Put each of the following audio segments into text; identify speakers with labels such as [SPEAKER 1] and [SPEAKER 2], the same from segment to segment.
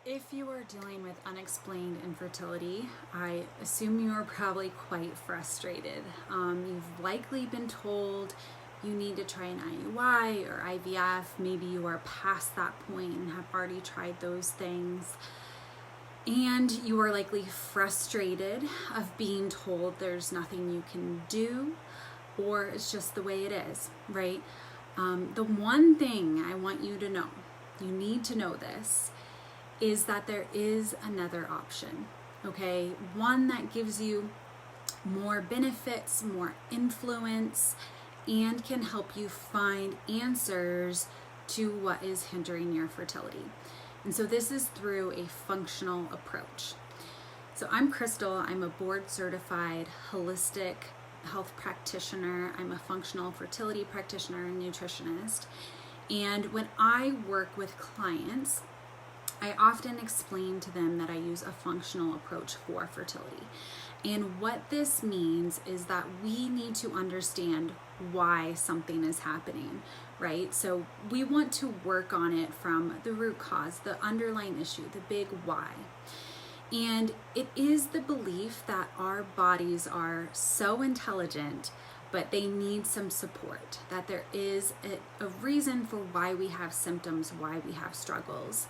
[SPEAKER 1] If you are dealing with unexplained infertility, I assume you are probably quite frustrated. You've likely been told you need to try an IUI or IVF. Maybe you are past that point and have already tried those things. And you are likely frustrated of being told there's nothing you can do, or it's just the way it is, right? The one thing I want you to know, you need to know this, is that there is another option, okay? One that gives you more benefits, more influence, and can help you find answers to what is hindering your fertility. And so this is through a functional approach. So I'm Crystal. I'm a board certified holistic health practitioner. I'm a functional fertility practitioner and nutritionist. And when I work with clients, I often explain to them that I use a functional approach for fertility. And what this means is that we need to understand why something is happening, right? So we want to work on it from the root cause, the underlying issue, the big why. And it is the belief that our bodies are so intelligent, but they need some support, that there is a reason for why we have symptoms, why we have struggles.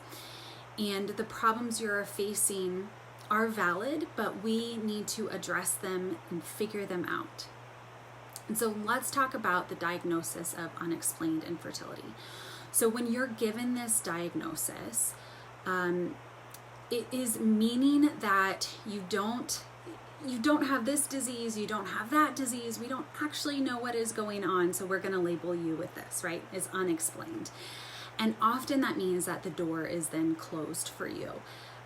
[SPEAKER 1] And the problems you're facing are valid, but we need to address them and figure them out. And so let's talk about the diagnosis of unexplained infertility. So when you're given this diagnosis, it is meaning that you don't have this disease, you don't have that disease, we don't actually know what is going on, so we're going to label you with this, right? Is unexplained. And often that means that the door is then closed for you.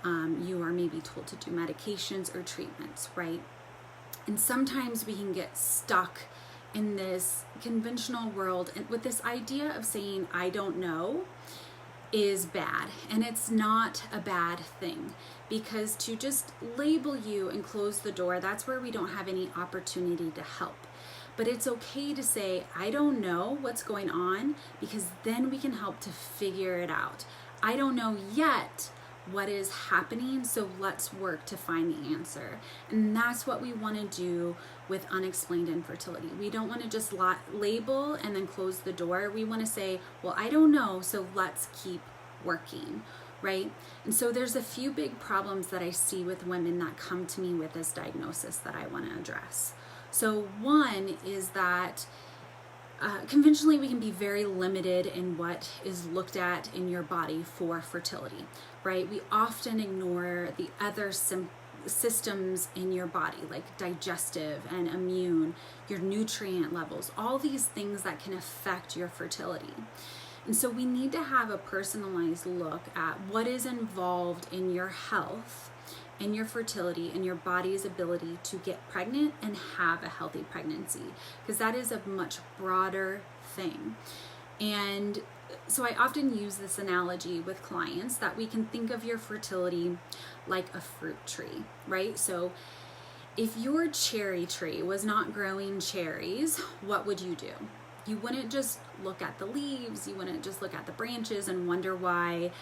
[SPEAKER 1] You are maybe told to do medications or treatments, right? And sometimes we can get stuck in this conventional world and with this idea of saying, I don't know, is bad. And it's not a bad thing, because to just label you and close the door, that's where we don't have any opportunity to help. But it's okay to say, I don't know what's going on, because then we can help to figure it out. I don't know yet what is happening, so let's work to find the answer. And that's what we want to do with unexplained infertility. We don't want to just label and then close the door. We want to say, well, I don't know, so let's keep working, right? And so there's a few big problems that I see with women that come to me with this diagnosis that I want to address. So one is that conventionally we can be very limited in what is looked at in your body for fertility, right? We often ignore the other systems in your body, like digestive and immune, your nutrient levels, all these things that can affect your fertility. And so we need to have a personalized look at what is involved in your health and your fertility and your body's ability to get pregnant and have a healthy pregnancy, because that is a much broader thing. And so I often use this analogy with clients that we can think of your fertility like a fruit tree, right? So if your cherry tree was not growing cherries, what would you do? You wouldn't just look at the leaves, you wouldn't just look at the branches and wonder why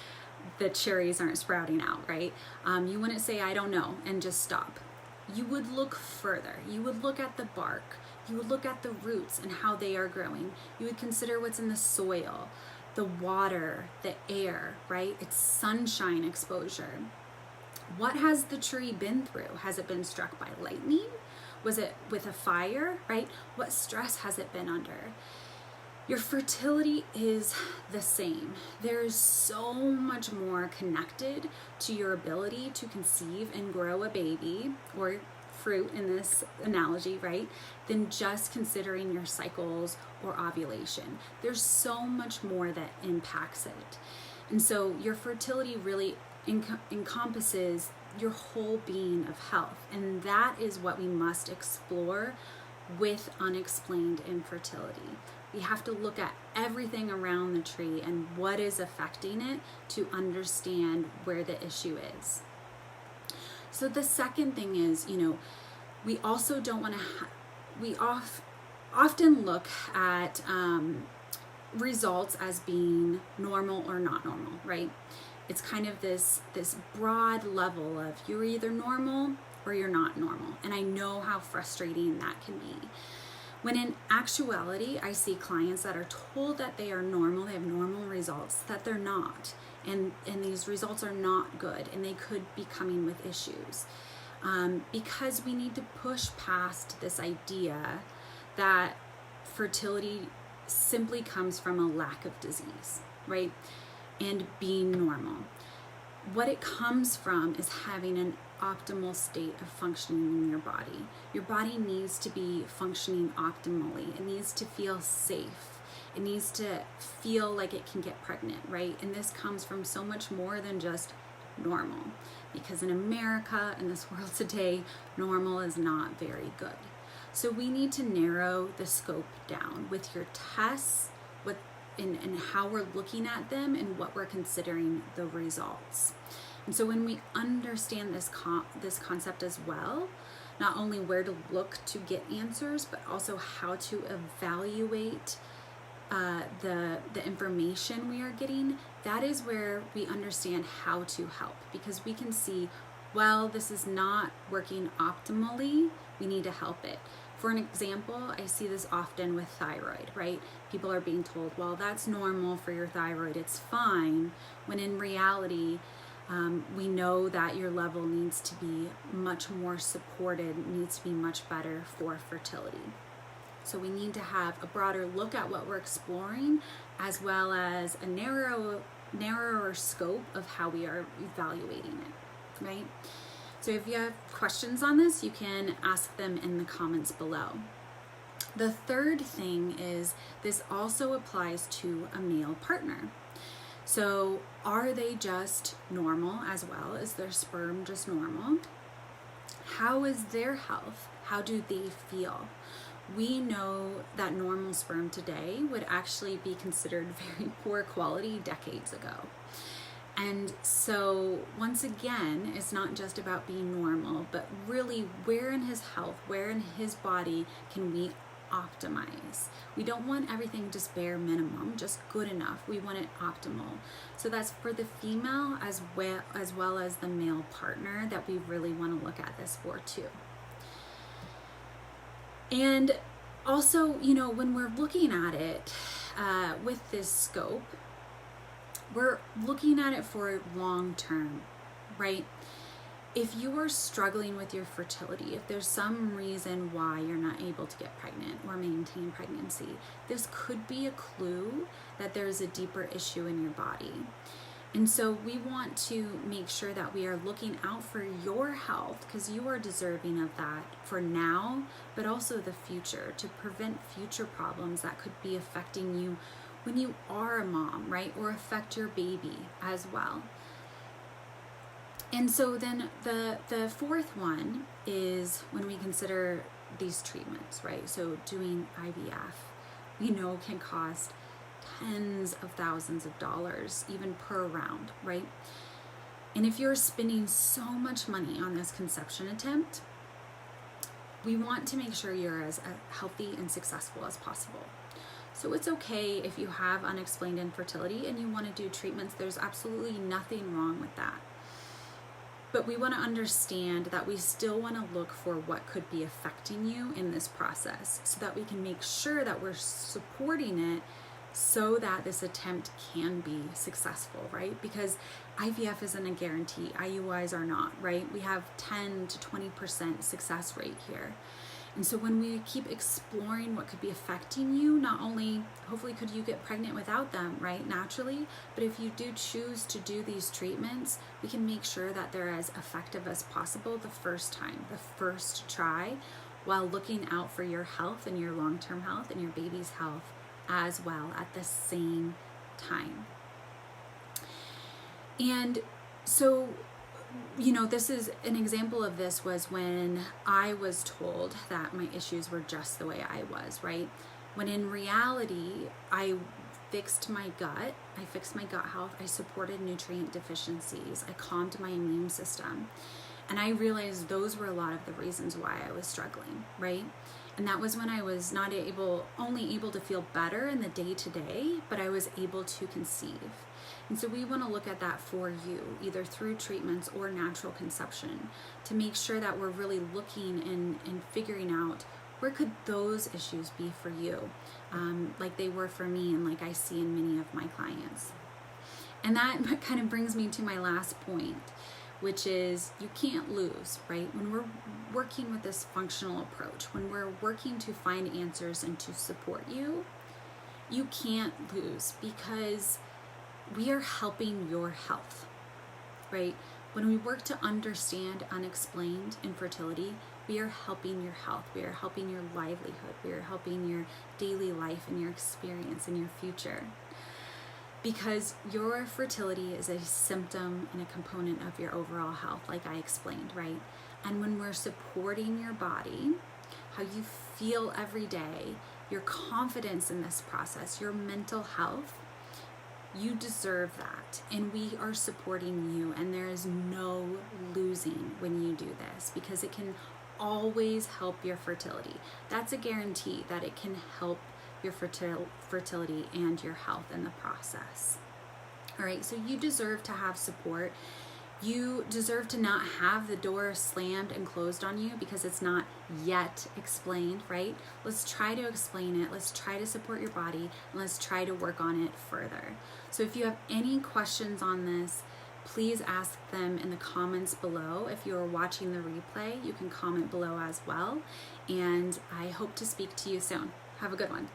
[SPEAKER 1] the cherries aren't sprouting out, right? You wouldn't say, I don't know, and just stop. You would look further. You would look at the bark. You would look at the roots and how they are growing. You would consider what's in the soil, the water, the air, right? It's sunshine exposure. What has the tree been through? Has it been struck by lightning? Was it with a fire, right? What stress has it been under? Your fertility is the same. There's so much more connected to your ability to conceive and grow a baby, or fruit in this analogy, right, than just considering your cycles or ovulation. There's so much more that impacts it. And so your fertility really encompasses your whole being of health. And that is what we must explore with unexplained infertility. We have to look at everything around the tree and what is affecting it to understand where the issue is. So the second thing is, we also don't want to, often look at results as being normal or not normal, right? it's kind of this broad level of you're either normal or you're not normal. And I know how frustrating that can be. When in actuality, I see clients that are told that they are normal, they have normal results, that they're not. And these results are not good, and they could be coming with issues. Because we need to push past this idea that fertility simply comes from a lack of disease, right? And being normal. What it comes from is having an optimal state of functioning in your body. Your body needs to be functioning optimally. It needs to feel safe. It needs to feel like it can get pregnant, right? And this comes from so much more than just normal. Because in America, in this world today, normal is not very good. So we need to narrow the scope down with your tests, and how we're looking at them and what we're considering the results. And so when we understand this concept as well, not only where to look to get answers, but also how to evaluate the information we are getting, that is where we understand how to help, because we can see, well, this is not working optimally, we need to help it. For an example, I see this often with thyroid, right? People are being told, well, that's normal for your thyroid, it's fine, when in reality, we know that your level needs to be much more supported, needs to be much better for fertility. So we need to have a broader look at what we're exploring, as well as a narrower scope of how we are evaluating it, right? So if you have questions on this, you can ask them in the comments below. The third thing is this also applies to a male partner. So are they just normal as well? Is their sperm just normal? How is their health? How do they feel? We know that normal sperm today would actually be considered very poor quality decades ago. And so once again, it's not just about being normal, but really where in his health, where in his body can we optimize? We don't want everything just bare minimum, just good enough. We want it optimal. So that's for the female as well as the male partner that we really want to look at this for too. And also, when we're looking at it with this scope, we're looking at it for long term, right? If you are struggling with your fertility, if there's some reason why you're not able to get pregnant or maintain pregnancy, this could be a clue that there's a deeper issue in your body. And so we want to make sure that we are looking out for your health, because you are deserving of that for now, but also the future, to prevent future problems that could be affecting you when you are a mom, right? Or affect your baby as well. And so then the fourth one is when we consider these treatments, right? So doing IVF, we know can cost tens of thousands of dollars, even per round, right? And if you're spending so much money on this conception attempt, we want to make sure you're as healthy and successful as possible. So it's okay if you have unexplained infertility and you want to do treatments. There's absolutely nothing wrong with that. But we want to understand that we still want to look for what could be affecting you in this process, so that we can make sure that we're supporting it so that this attempt can be successful, right? Because IVF isn't a guarantee. IUIs are not, right? We have 10 to 20% success rate here. And so when we keep exploring what could be affecting you, not only hopefully could you get pregnant without them, right, naturally, but if you do choose to do these treatments, we can make sure that they're as effective as possible the first time, the first try, while looking out for your health and your long-term health and your baby's health as well at the same time. And so, this is an example of this was when I was told that my issues were just the way I was, right? When in reality, I fixed my gut health, I supported nutrient deficiencies, I calmed my immune system. And I realized those were a lot of the reasons why I was struggling, right? And that was when I was only able to feel better in the day-to-day, but I was able to conceive. And so we want to look at that for you, either through treatments or natural conception, to make sure that we're really looking and figuring out where could those issues be for you, like they were for me and like I see in many of my clients. And that kind of brings me to my last point, which is you can't lose, right? When we're working with this functional approach, when we're working to find answers and to support you, you can't lose, because we are helping your health, right? When we work to understand unexplained infertility, we are helping your health. We are helping your livelihood. We are helping your daily life and your experience and your future. Because your fertility is a symptom and a component of your overall health, like I explained, right? And when we're supporting your body, how you feel every day, your confidence in this process, your mental health, you deserve that. And we are supporting you, and there is no losing when you do this, because it can always help your fertility. That's a guarantee that it can help your fertility and your health in the process. All right, so you deserve to have support. You deserve to not have the door slammed and closed on you because it's not yet explained, right? Let's try to explain it. Let's try to support your body, and let's try to work on it further. So if you have any questions on this, please ask them in the comments below. If you're watching the replay, you can comment below as well. And I hope to speak to you soon. Have a good one.